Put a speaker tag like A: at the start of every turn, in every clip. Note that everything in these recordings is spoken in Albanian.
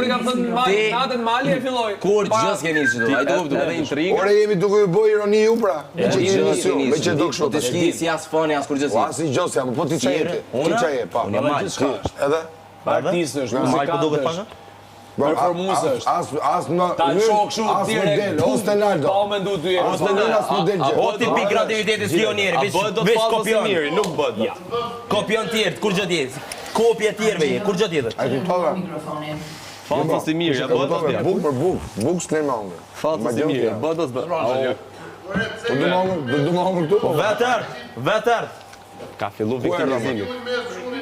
A: Unë kam thënë natën mali e filloi.
B: Kur gjë s'keni çdo, ai do kuptoj edhe intrigë.
C: Ore jemi duke ju bë ironi ju pra. Me që jeni me që do kështu.
B: Ti s'di si as foni as kur gjë si.
C: Asi gjos jam, po ti çaje. Ti çaje, pa.
B: Unë jam
C: Edhe
A: Artist është, muzikant. Performues është.
C: As në
A: Ta shoh kështu
C: model, os Ronaldo.
A: Pa mendu ty.
C: As model gjë.
B: O tipi kreativitetit pionieri, veç kopion.
D: Nuk bëhet.
B: Kopion tjerë, kur gjë tjetër. Kopje tjerëve, kur gjë tjetër.
C: Ai kuptova.
D: Falsa si mirë, bëhet as bëhet.
C: Buk për buk, buk s'lëmon.
D: Falsa si mirë, bëhet as bëhet.
C: Do të mangë këtu.
B: Vetër.
D: Ka fillu viktimizimi.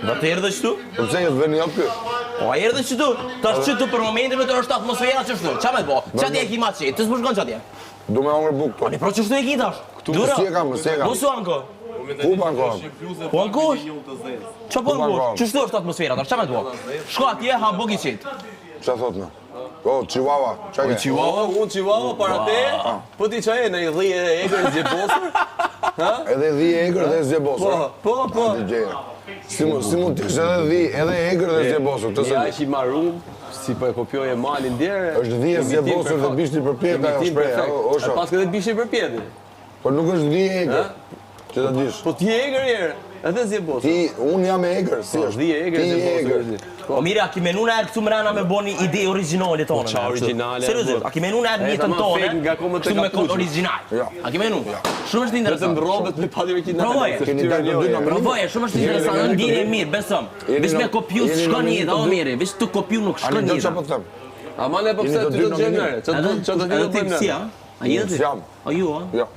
B: Do të erdhë kështu?
C: Po pse jo vënë aty?
B: O erdhë kështu. Tash çtu për momentin vetë është atmosfera çështu. Ç'a më bë? Ç'a ti e ke maçi? Ti s'po shkon ç'a ti?
C: Do më hangër buk.
B: Po ne pro çështu e ke tash.
C: Dura. Si e kam?
B: Mos u anko.
C: Ku banko?
B: Po anko. Ç'a po anko? Çështu është atmosfera tash, ç'a më bë? Shko atje ha bogiçit.
C: Ç'a thot më? O, Chihuahua, ç'a ke?
D: Unë Chihuahua para te, po ti çaje në 10 egër zgjebosur?
C: Edhe 10 egër dhe zgjebosur.
D: Po.
C: Si mund të kishte edhe egër dhe zgjebosur, këtë
D: Ja ishi marrum, si po e kopjoje malin djerë.
C: është 10 zgjebosur dhe bishti përpjet ajo shpreha,
D: Është pas këtë bishi përpjetin.
C: por nuk është 10 egër. Që ta dish.
D: Po ti egër herë, edhe zgjebosur.
C: Unë jam e egër, si është?
D: 10 egër zgjebosur.
B: Po mira, a kime nuna erë këtu mrena me boni ide originale tonë.
D: qa originale,
B: Seriozisht, a kime nuna erë njëtën tonë, këtu me kod original. A kime nuna? Shumë është interesant.
D: Vetëm robët me pati originale.
B: Provoje.
C: Keni dalë të dy në
B: Provoje, shumë është interesant, në ndjenje mirë, besëm. Vesh me kopju s'shkon jetë, o mire, vesh të kopju nuk shkon
C: Ani do
B: jetë.
C: çfarë po them?
D: Ama ne po pse ti do të gjenë? Ço do të
B: Edhe ti si, a? A jetë?
C: Jam.
B: A ju, a?
C: Jo.